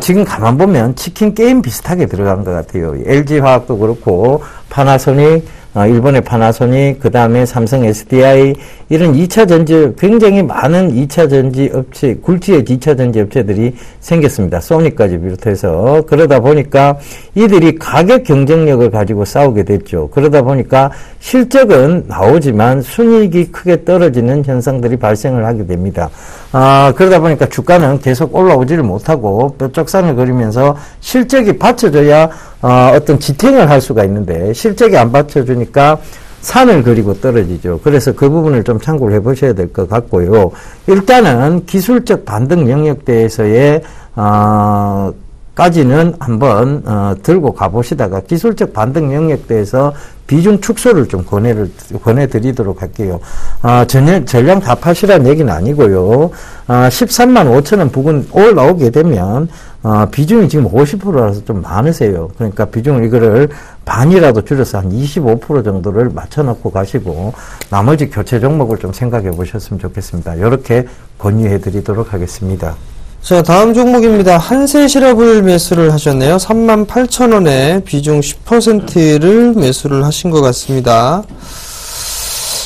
지금 가만 보면 치킨 게임 비슷하게 들어간 것 같아요. LG화학도 그렇고 파나소닉, 일본의 파나소닉, 그 다음에 삼성 SDI, 이런 2차 전지, 굉장히 많은 2차 전지 업체, 굴지의 2차 전지 업체들이 생겼습니다. 소니까지 비롯해서. 그러다 보니까 이들이 가격 경쟁력을 가지고 싸우게 됐죠. 그러다 보니까 실적은 나오지만 순이익이 크게 떨어지는 현상들이 발생을 하게 됩니다. 그러다 보니까 주가는 계속 올라오지를 못하고 뾰족산을 그리면서 실적이 받쳐줘야 어떤 지탱을 할 수가 있는데 실적이 안 받쳐주니까 산을 그리고 떨어지죠. 그래서 그 부분을 좀 참고를 해보셔야 될 것 같고요. 일단은 기술적 반등 영역대에서의 까지는 한번 들고 가보시다가 기술적 반등 영역대에서 비중 축소를 좀 권해드리도록 할게요. 전량 다 파시라는 얘기는 아니고요. 13만 5천 원 부근 올라오게 되면 비중이 지금 50%라서 좀 많으세요. 그러니까 비중을 이거를 반이라도 줄여서 한 25% 정도를 맞춰놓고 가시고 나머지 교체 종목을 좀 생각해 보셨으면 좋겠습니다. 이렇게 권유해 드리도록 하겠습니다. 자, 다음 종목입니다. 한세실업을 매수를 하셨네요. 38,000원에 비중 10%를 매수를 하신 것 같습니다.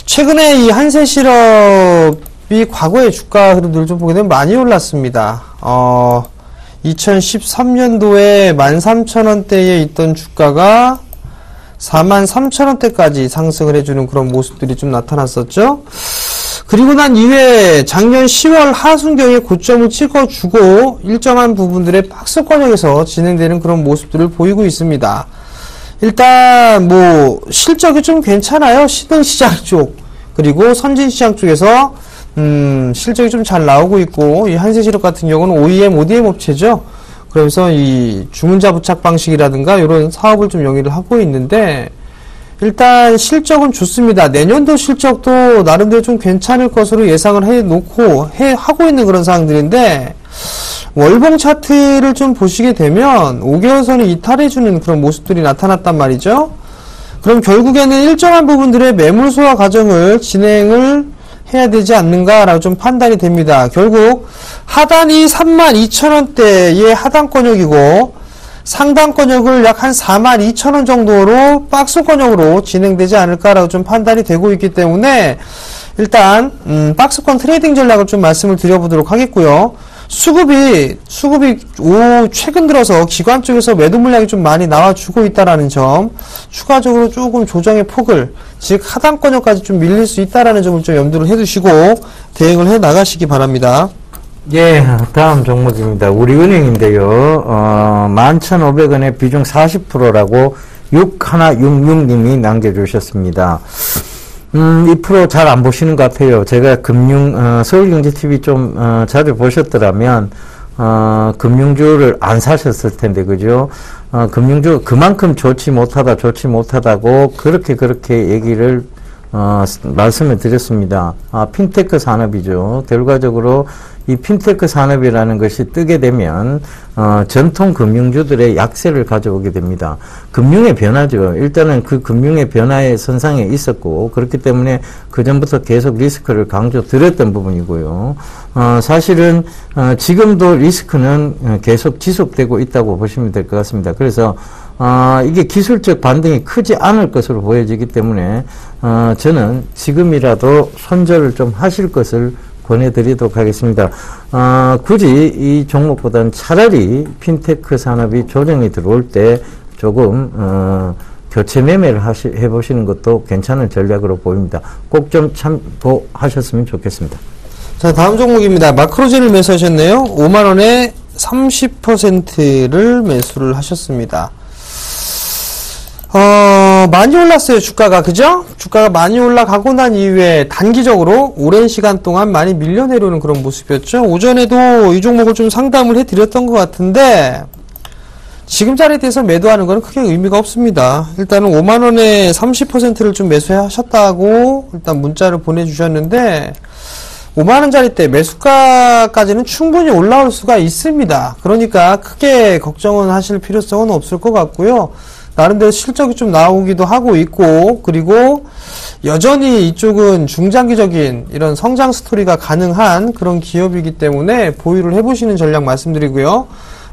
최근에 이 한세실업이 과거의 주가 흐름들을 좀 보게 되면 많이 올랐습니다. 2013년도에 13,000원대에 있던 주가가 43,000원대까지 상승을 해주는 그런 모습들이 좀 나타났었죠. 그리고 난 이후에 작년 10월 하순경에 고점을 찍어주고 일정한 부분들의 박스권역에서 진행되는 그런 모습들을 보이고 있습니다. 일단 뭐 실적이 좀 괜찮아요. 신흥시장 쪽 그리고 선진시장 쪽에서 실적이 좀 잘 나오고 있고 이 한세실업 같은 경우는 OEM, ODM 업체죠. 그래서 이 주문자 부착 방식이라든가 이런 사업을 좀 영위를 하고 있는데 일단 실적은 좋습니다. 내년도 실적도 나름대로 좀 괜찮을 것으로 예상을 하고 있는 그런 상황들인데 월봉 차트를 좀 보시게 되면 5개월선을 이탈해주는 그런 모습들이 나타났단 말이죠. 그럼 결국에는 일정한 부분들의 매물 소화 과정을 진행을 해야 되지 않는가라고 좀 판단이 됩니다. 결국 하단이 32,000원대의 하단권역이고 상단권역을 약 한 42,000원 정도로 박스권역으로 진행되지 않을까라고 좀 판단이 되고 있기 때문에 일단 박스권 트레이딩 전략을 좀 말씀을 드려보도록 하겠고요. 수급이 최근 들어서 기관 쪽에서 매도 물량이 좀 많이 나와주고 있다라는 점, 추가적으로 조금 조정의 폭을, 즉 하단권역까지 좀 밀릴 수 있다라는 점을 좀 염두를 해두시고 대응을 해 나가시기 바랍니다. 예, 다음 종목입니다. 우리은행인데요. 11,500원에 비중 40%라고 6166님이 남겨주셨습니다. 이 프로 잘 안 보시는 것 같아요. 제가 서울경제TV 좀 자주 보셨더라면 금융주를 안 사셨을 텐데, 그죠? 금융주 그만큼 좋지 못하다고 그렇게 얘기를 말씀을 드렸습니다. 핀테크 산업이죠. 결과적으로 이 핀테크 산업이라는 것이 뜨게 되면 전통 금융주들의 약세를 가져오게 됩니다. 금융의 변화죠. 일단은 그 금융의 변화의 선상에 있었고 그렇기 때문에 그전부터 계속 리스크를 강조드렸던 부분이고요. 사실은 지금도 리스크는 계속 지속되고 있다고 보시면 될 것 같습니다. 그래서 이게 기술적 반등이 크지 않을 것으로 보여지기 때문에 저는 지금이라도 손절을 좀 하실 것을 권해드리도록 하겠습니다. 굳이 이 종목보다는 차라리 핀테크 산업이 조정이 들어올 때 조금 교체 매매를 해보시는 것도 괜찮은 전략으로 보입니다. 꼭 좀 참고하셨으면 좋겠습니다. 자, 다음 종목입니다. 마크로젠을 매수하셨네요. 5만원에 30%를 매수를 하셨습니다. 많이 올랐어요, 주가가. 그죠? 주가가 많이 올라가고 난 이후에 단기적으로 오랜 시간 동안 많이 밀려 내려오는 그런 모습이었죠. 오전에도 이 종목을 좀 상담을 해드렸던 것 같은데, 지금 자리에 대해서 매도하는 건 크게 의미가 없습니다. 일단은 5만원에 30%를 좀 매수하셨다고 일단 문자를 보내주셨는데, 5만원짜리 때 매수가까지는 충분히 올라올 수가 있습니다. 그러니까 크게 걱정은 하실 필요성은 없을 것 같고요. 나름대로 실적이 좀 나오기도 하고 있고, 그리고 여전히 이쪽은 중장기적인 이런 성장 스토리가 가능한 그런 기업이기 때문에 보유를 해보시는 전략 말씀드리고요.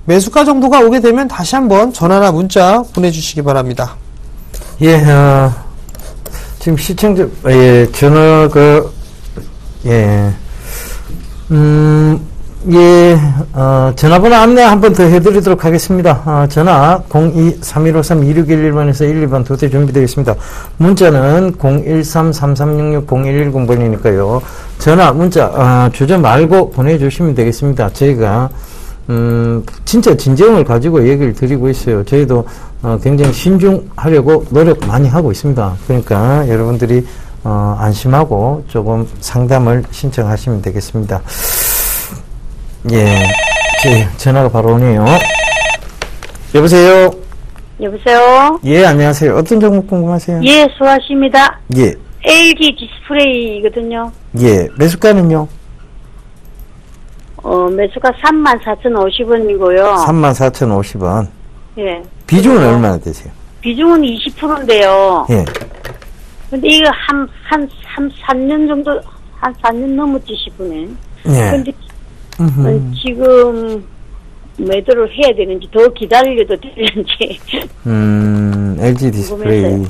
매수가 정도가 오게 되면 다시 한번 전화나 문자 보내주시기 바랍니다. 예, 지금 시청자, 전화가, 전화번호 안내 한 번 더 해드리도록 하겠습니다. 전화 02-3153-2611번에서 1, 2번 두 대 준비되어 있습니다. 문자는 013-3366-0110번이니까요. 전화, 문자, 주저 말고 보내주시면 되겠습니다. 저희가, 진짜 진정을 가지고 얘기를 드리고 있어요. 저희도, 굉장히 신중하려고 노력 많이 하고 있습니다. 그러니까 여러분들이, 안심하고 조금 상담을 신청하시면 되겠습니다. 예, 전화가 바로 오네요. 여보세요? 여보세요? 예, 안녕하세요. 어떤 종목 궁금하세요? 예, 수고하십니다. 예. LG 디스플레이거든요. 예, 매수가는요? 매수가 34,050원이고요. 34,050원. 예. 비중은 얼마나 되세요? 비중은 20%인데요. 예. 근데 이거 한 3년 정도, 한 4년 넘었지 싶으네. 예. 근데 지금 매도를 해야 되는지 더 기다려도 되는지. LG 디스플레이.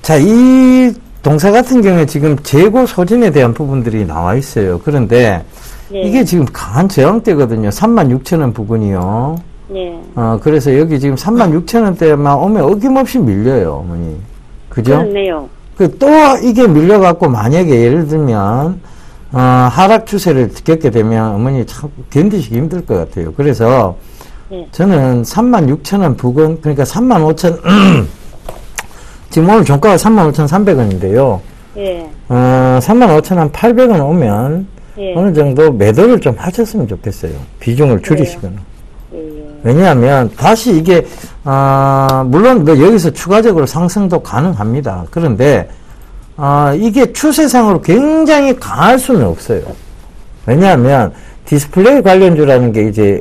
자, 이 동사 같은 경우에 지금 재고 소진에 대한 부분들이 나와 있어요. 그런데 예. 이게 지금 강한 저항대거든요. 36,000원 부근이요. 예. 그래서 여기 지금 36,000원대만 오면 어김없이 밀려요, 어머니. 그죠? 그렇네요. 또 이게 밀려갖고 만약에 예를 들면 하락 추세를 겪게 되면 어머니 참 견디시기 힘들 것 같아요. 그래서 네. 저는 36,000원 부근, 그러니까 35,000 지금 오늘 종가가 35,300원인데요. 예. 35,800원 오면 예. 어느 정도 매도를 좀 하셨으면 좋겠어요. 비중을 줄이시거나. 왜냐하면 다시 이게 물론 뭐 여기서 추가적으로 상승도 가능합니다. 그런데 이게 추세상으로 굉장히 강할 수는 없어요. 왜냐하면 디스플레이 관련주라는 게 이제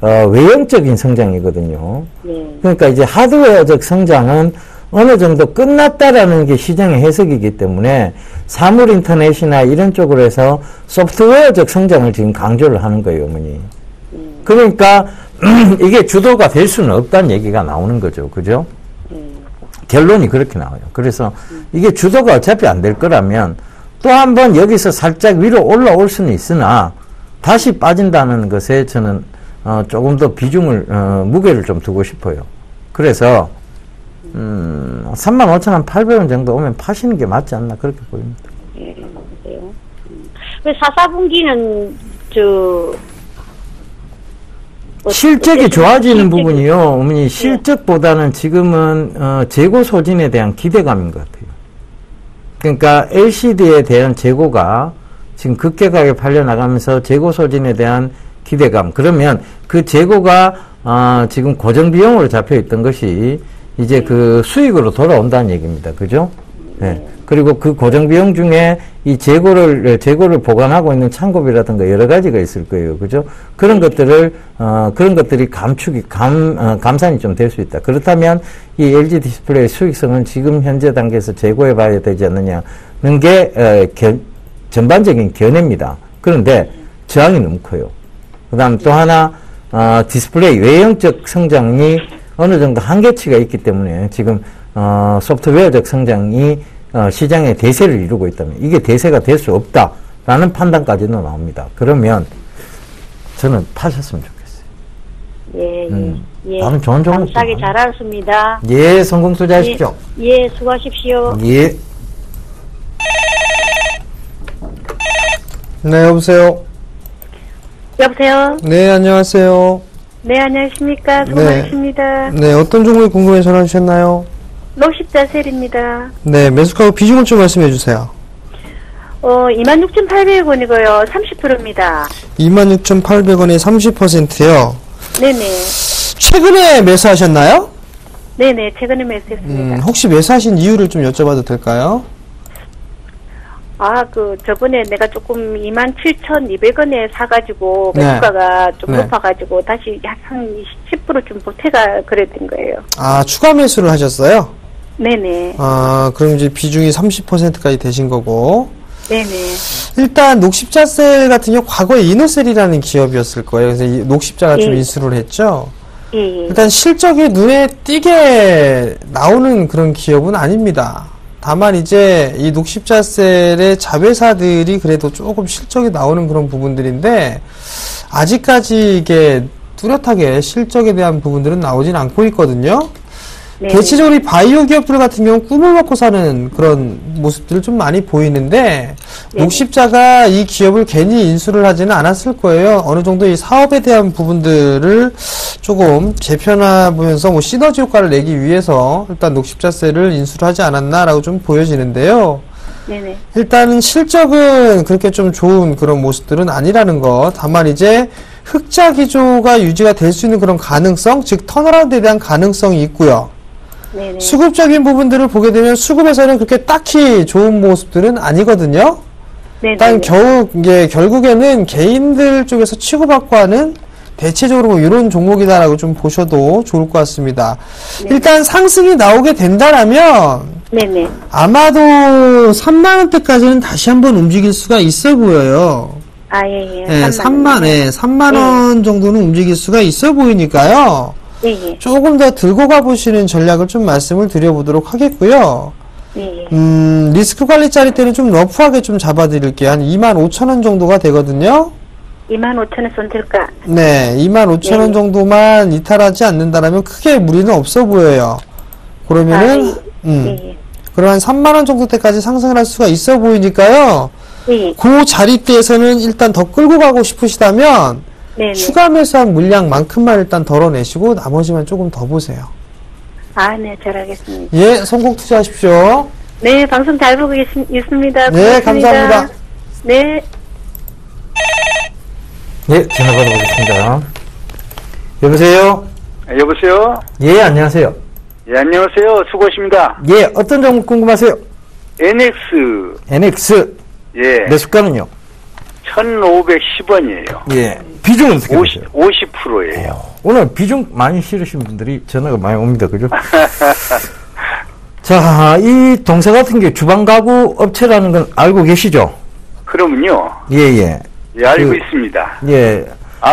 외형적인 성장이거든요. 네. 그러니까 이제 하드웨어적 성장은 어느 정도 끝났다라는 게 시장의 해석이기 때문에 사물 인터넷이나 이런 쪽으로 해서 소프트웨어적 성장을 지금 강조를 하는 거예요, 어머니. 그러니까 이게 주도가 될 수는 없다는 얘기가 나오는 거죠. 그죠? 결론이 그렇게 나와요. 그래서 이게 주도가 어차피 안 될 거라면 또 한번 여기서 살짝 위로 올라올 수는 있으나 다시 빠진다는 것에 저는 조금 더 비중을 무게를 좀 두고 싶어요. 그래서 35,800원 정도 오면 파시는 게 맞지 않나 그렇게 보입니다. 예, 그래요. 왜 4분기는 실적이 좋아지는 부분이요. 어머니 실적보다는 지금은 재고 소진에 대한 기대감인 것 같아요. 그러니까 LCD에 대한 재고가 지금 급격하게 팔려나가면서 재고 소진에 대한 기대감. 그러면 그 재고가 지금 고정 비용으로 잡혀 있던 것이 이제 그 수익으로 돌아온다는 얘기입니다. 그죠? 네. 그리고 그 고정 비용 중에 이 재고를 보관하고 있는 창고비라든가 여러 가지가 있을 거예요. 그죠? 그런 것들을, 그런 것들이 감산이 좀 될 수 있다. 그렇다면 이 LG 디스플레이 수익성은 지금 현재 단계에서 재고해 봐야 되지 않느냐는 게, 전반적인 견해입니다. 그런데 저항이 너무 커요. 그 다음 또 하나, 디스플레이 외형적 성장이 어느 정도 한계치가 있기 때문에 지금, 소프트웨어적 성장이 시장의 대세를 이루고 있다면 이게 대세가 될 수 없다라는 판단까지도 나옵니다. 그러면 저는 파셨으면 좋겠어요. 예. 다른 좋은 종목 감사하게 잘 알았습니다. 예, 성공 투자하십시오. 예, 수고하십시오. 예. 네, 여보세요. 여보세요. 네, 안녕하세요. 네, 안녕하십니까. 수고 많으십니다. 네, 어떤 종목이 궁금해 전화 주셨나요? 록십자셀입니다. 네, 매수가고 비중을 좀 말씀해 주세요. 26,800원이고요. 30%입니다. 26,800원에 30%요. 네네. 최근에 매수하셨나요? 네네, 최근에 매수했습니다. 혹시 매수하신 이유를 좀 여쭤봐도 될까요? 저번에 내가 조금 27,200원에 사가지고, 매수가가 좀 높아가지고, 다시 한 10% 좀 보태가 그랬던 거예요. 추가 매수를 하셨어요? 네네. 그럼 이제 비중이 30%까지 되신 거고. 네네. 일단, 녹십자셀 같은 경우, 과거에 이노셀이라는 기업이었을 거예요. 그래서 이 녹십자가 좀 인수를 했죠? 예. 일단 실적이 눈에 띄게 나오는 그런 기업은 아닙니다. 다만 이제 이 녹십자셀의 자회사들이 그래도 조금 실적이 나오는 그런 부분들인데 아직까지 이게 뚜렷하게 실적에 대한 부분들은 나오진 않고 있거든요. 네. 대체적으로 이 바이오 기업들 같은 경우 꿈을 먹고 사는 그런 모습들을 좀 많이 보이는데 네. 녹십자가 이 기업을 괜히 인수를 하지는 않았을 거예요. 어느 정도 이 사업에 대한 부분들을 조금 재편하면서 뭐 시너지 효과를 내기 위해서 일단 녹십자셀을 인수를 하지 않았나라고 좀 보여지는데요. 네네. 일단은 실적은 그렇게 좀 좋은 그런 모습들은 아니라는 거. 다만 이제 흑자 기조가 유지가 될 수 있는 그런 가능성, 즉 턴어라운드에 대한 가능성이 있고요. 네네. 수급적인 부분들을 보게 되면 수급에서는 그렇게 딱히 좋은 모습들은 아니거든요. 일단 결국에는 개인들 쪽에서 치고받고 하는 대체적으로 뭐 이런 종목이다라고 좀 보셔도 좋을 것 같습니다. 네네. 일단 상승이 나오게 된다라면 네네. 아마도 3만원대까지는 다시 한번 움직일 수가 있어 보여요. 예. 네, 3만원 정도는 움직일 수가 있어 보이니까요. 예. 조금 더 들고 가보시는 전략을 좀 말씀을 드려보도록 하겠고요. 예. 리스크 관리 짜리 때는 좀 러프하게 좀 잡아드릴게요. 한 25,000원 정도가 되거든요. 25,000원 손 될까? 네, 25,000원 정도만 이탈하지 않는다라면 크게 무리는 없어 보여요. 그러면은, 그럼 한 3만원 정도 때까지 상승을 할 수가 있어 보이니까요. 그 자리대에서는 일단 더 끌고 가고 싶으시다면, 추가 매수한 물량만큼만 일단 덜어내시고, 나머지만 조금 더 보세요. 네, 잘 알겠습니다. 예, 성공 투자하십시오. 네, 방송 잘 보고 있습니다. 네, 감사합니다. 네. 예, 전화 받아보겠습니다. 여보세요? 여보세요? 예, 안녕하세요. 예, 안녕하세요. 수고하십니다. 예, 어떤 종목 궁금하세요? NX. 예. 매수가는요? 1,510원이에요. 예. 비중은 어떻게 되세요? 50%예요. 오늘 비중 많이 실으신 분들이 전화가 많이 옵니다. 그죠? 자, 이 동사 같은 게 주방 가구 업체라는 건 알고 계시죠? 그러면요. 예, 알고 있습니다. 예.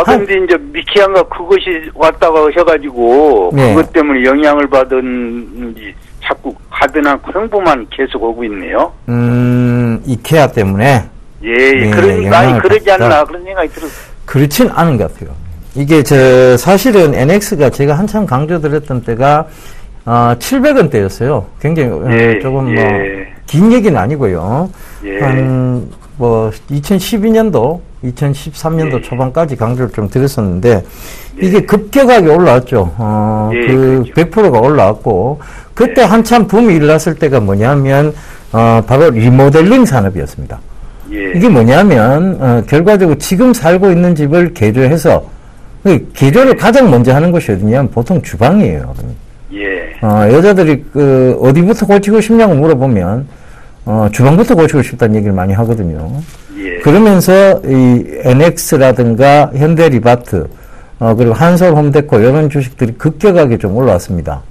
근데 이제 미키안가 그것이 왔다가 하셔가지고, 그것 때문에 영향을 받은지 자꾸 가드나 형부만 계속 오고 있네요. 이케아 때문에? 예, 그러지 않나, 그런 생각이 들었어요. 그렇진 않은 것 같아요. 이게 사실은 NX가 제가 한참 강조드렸던 때가, 700원대였어요. 굉장히, 조금 긴 얘기는 아니고요. 한, 2012년도, 2013년도 초반까지 강조를 좀 드렸었는데, 이게 급격하게 올라왔죠. 100%가 올라왔고, 그때 한참 붐이 일어났을 때가 뭐냐면, 바로 리모델링 산업이었습니다. 이게 뭐냐면, 결과적으로 지금 살고 있는 집을 개조해서, 개조를 가장 먼저 하는 곳이 어디냐면 보통 주방이에요. 여자들이 어디부터 고치고 싶냐고 물어보면, 주방부터 고치고 싶다는 얘기를 많이 하거든요. 예. 그러면서 이 NX라든가 현대리바트, 그리고 한솔홈데코 이런 주식들이 급격하게 좀 올라왔습니다.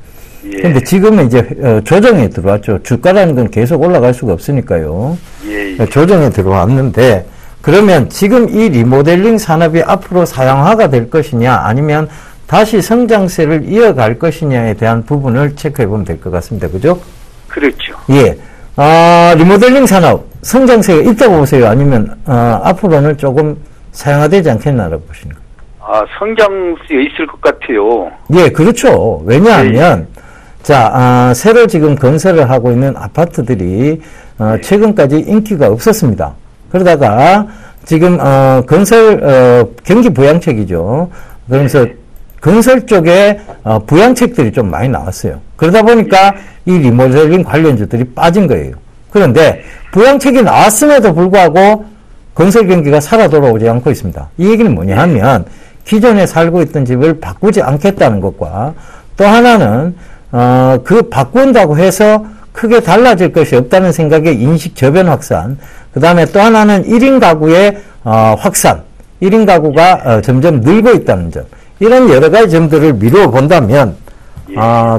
그런데 예. 지금은 이제 조정에 들어왔죠. 주가라는 건 계속 올라갈 수가 없으니까요. 예. 조정에 들어왔는데 그러면 지금 이 리모델링 산업이 앞으로 사양화가 될 것이냐 아니면 다시 성장세를 이어갈 것이냐에 대한 부분을 체크해 보면 될 것 같습니다. 그죠? 그렇죠. 예. 리모델링 산업 성장세가 있다고 보세요? 아니면 앞으로는 조금 사양화되지 않겠나라고 보시는 거예요? 성장세 있을 것 같아요. 예, 그렇죠. 왜냐하면 자, 새로 지금 건설을 하고 있는 아파트들이 최근까지 인기가 없었습니다. 그러다가 지금 건설 경기 부양책이죠. 그러면서 건설 쪽에 부양책들이 좀 많이 나왔어요. 그러다 보니까 이 리모델링 관련주들이 빠진 거예요. 그런데 부양책이 나왔음에도 불구하고 건설 경기가 살아 돌아오지 않고 있습니다. 이 얘기는 뭐냐 하면 기존에 살고 있던 집을 바꾸지 않겠다는 것과 또 하나는 그 바꾼다고 해서 크게 달라질 것이 없다는 생각의 인식 저변 확산, 그 다음에 또 하나는 1인 가구의 확산, 1인 가구가 점점 늘고 있다는 점, 이런 여러 가지 점들을 미루어 본다면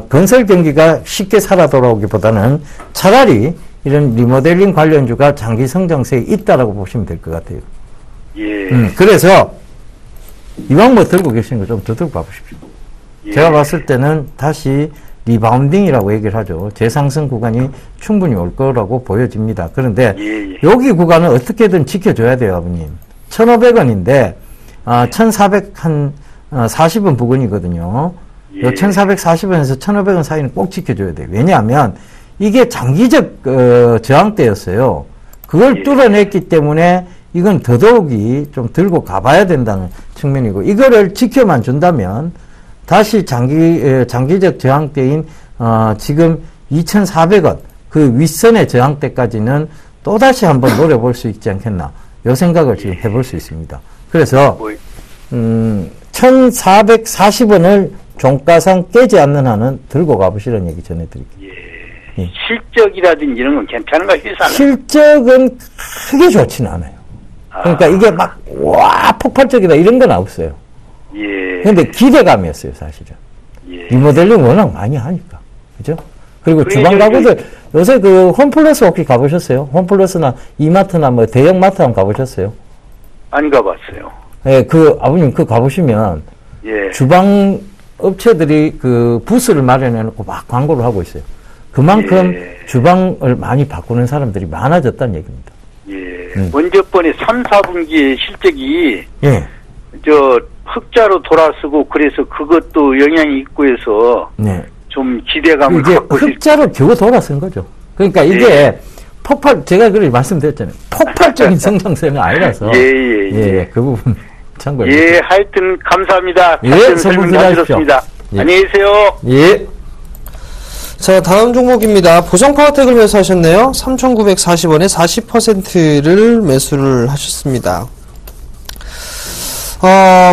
건설 경기가 쉽게 살아 돌아오기보다는 차라리 이런 리모델링 관련주가 장기 성장세에 있다라고 보시면 될 것 같아요. 예. 그래서 이왕 뭐 들고 계시는 거 좀 더 들고 봐보십시오. 예. 제가 봤을 때는 다시 리바운딩이라고 얘기를 하죠. 재상승 구간이 충분히 올 거라고 보여집니다. 그런데 여기 구간은 어떻게든 지켜줘야 돼요, 아버님. 1,500원인데 1,440원 부근이거든요. 요 1,440원에서 1,500원 사이는 꼭 지켜줘야 돼요. 왜냐하면 이게 장기적 저항대였어요. 그걸 뚫어냈기 때문에 이건 더더욱이 좀 들고 가봐야 된다는 측면이고, 이거를 지켜만 준다면 다시 장기적 저항대인 지금 2,400원 그 윗선의 저항대까지는 또다시 한번 노려볼 수 있지 않겠나, 요 생각을 지금 해볼 수 있습니다. 그래서 1,440원을 종가상 깨지 않는 한은 들고 가보시라는 얘기 전해드릴게요. 예. 실적이라든지 이런 건 괜찮은가, 회사는? 실적은 크게 좋지는 않아요. 그러니까 이게 막 와 폭발적이다 이런 건 없어요. 예. 근데 기대감이었어요, 사실은. 예. 리모델링 워낙 많이 하니까. 그죠? 그리고 주방 가구들, 요새 그 홈플러스 혹시 가보셨어요? 홈플러스나 이마트나 뭐 대형 마트 한번 가보셨어요? 안 가봤어요. 예, 아버님 가보시면, 예. 주방 업체들이 그 부스를 마련해놓고 막 광고를 하고 있어요. 그만큼 주방을 많이 바꾸는 사람들이 많아졌다는 얘기입니다. 예. 먼저 번에 3, 4분기에 실적이, 예. 흑자로 돌아서고 그래서 그것도 영향이 있고 해서 네. 좀 기대감을 이제 갖고 흑자로 겨우 돌아선 거죠. 그러니까 이게 제가 그렇게 말씀드렸잖아요. 폭발적인 성장세는 아니라서. 예, 그 부분 참고해 주세요. 예, 하여튼 감사합니다. 예, 설명 잘 들었습니다. 예. 안녕히 계세요. 예. 자, 다음 종목입니다. 보성파워텍을 매수하셨네요. 3,940원에 40%를 매수를 하셨습니다.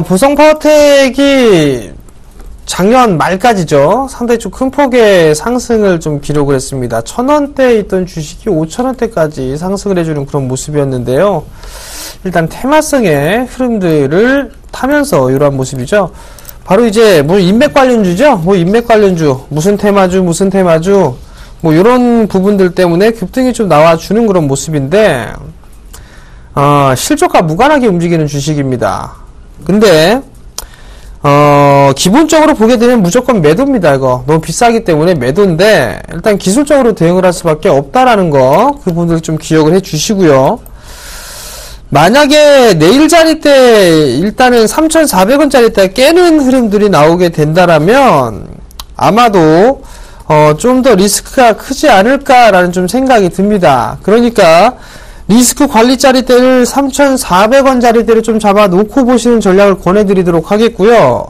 보성파워텍이 작년 말까지죠. 상당히 좀 큰 폭의 상승을 좀 기록을 했습니다. 1,000원대에 있던 주식이 5,000원대까지 상승을 해주는 그런 모습이었는데요. 일단 테마성의 흐름들을 타면서 이러한 모습이죠. 바로 이제 인맥 관련주죠. 인맥 관련주, 무슨 테마주, 뭐 이런 부분들 때문에 급등이 좀 나와주는 그런 모습인데, 실적과 무관하게 움직이는 주식입니다. 근데 기본적으로 보게 되면 무조건 매도입니다. 이거 너무 비싸기 때문에 매도인데, 일단 기술적으로 대응을 할 수밖에 없다라는 거, 그 부분들 좀 기억을 해 주시고요. 만약에 내일 자리 때 일단은 3,400원짜리 때 깨는 흐름들이 나오게 된다라면 아마도 좀 더 리스크가 크지 않을까라는 좀 생각이 듭니다. 그러니까 리스크 관리 자리대를 3,400원짜리대를 좀 잡아 놓고 보시는 전략을 권해드리도록 하겠고요.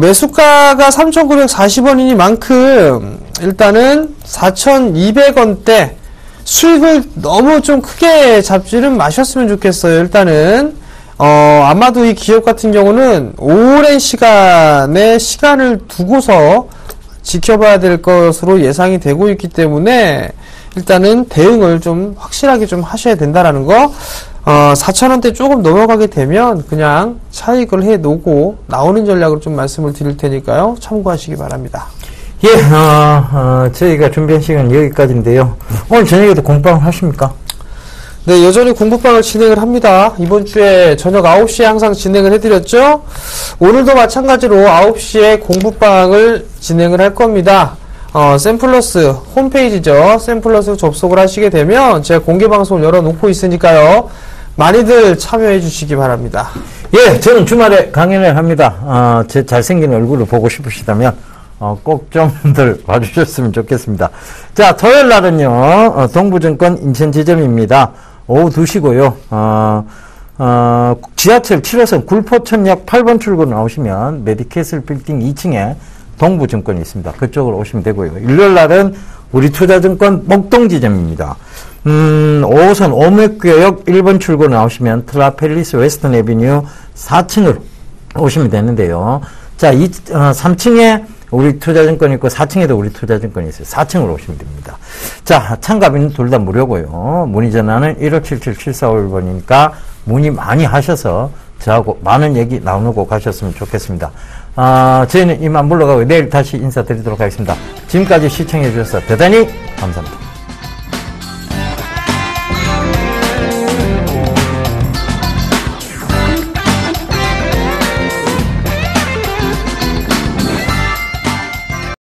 매수가가 3,940원이니만큼 일단은 4,200원대 수익을 너무 좀 크게 잡지는 마셨으면 좋겠어요. 일단은 아마도 이 기업 같은 경우는 오랜 시간을 두고서 지켜봐야 될 것으로 예상이 되고 있기 때문에 일단은 대응을 좀 확실하게 좀 하셔야 된다라는 거. 4,000원대 조금 넘어가게 되면 그냥 차익을 해 놓고 나오는 전략으로 좀 말씀을 드릴 테니까요. 참고하시기 바랍니다. 예, 저희가 준비한 시간은 여기까지인데요. 오늘 저녁에도 공방을 하십니까? 네, 여전히 공부방을 진행을 합니다. 이번 주에 저녁 9시에 항상 진행을 해드렸죠. 오늘도 마찬가지로 9시에 공부방을 진행을 할 겁니다. 샘플러스 홈페이지죠. 샘플러스 접속을 하시게 되면 제가 공개방송을 열어놓고 있으니까요. 많이들 참여해 주시기 바랍니다. 예, 저는 주말에 강연을 합니다. 제 잘생긴 얼굴을 보고 싶으시다면 꼭 좀들 봐주셨으면 좋겠습니다. 자, 토요일 날은요, 동부증권 인천지점입니다. 오후 2시고요. 지하철 7호선 굴포천역 8번 출구로 나오시면 메디캐슬 빌딩 2층에 동부증권이 있습니다. 그쪽으로 오시면 되고요. 일요일 날은 우리투자증권 목동지점입니다. 5호선 오맥교역 1번 출구로 나오시면 트라펠리스 웨스턴 애비뉴 4층으로 오시면 되는데요. 자, 3층에 우리투자증권이 있고 4층에도 우리투자증권이 있어요. 4층으로 오시면 됩니다. 자, 참가비는 둘 다 무료고요. 문의 전화는 1577-7451번이니까 문의 많이 하셔서 저하고 많은 얘기 나누고 가셨으면 좋겠습니다. 저희는 이만 물러가고 내일 다시 인사드리도록 하겠습니다. 지금까지 시청해 주셔서 대단히 감사합니다.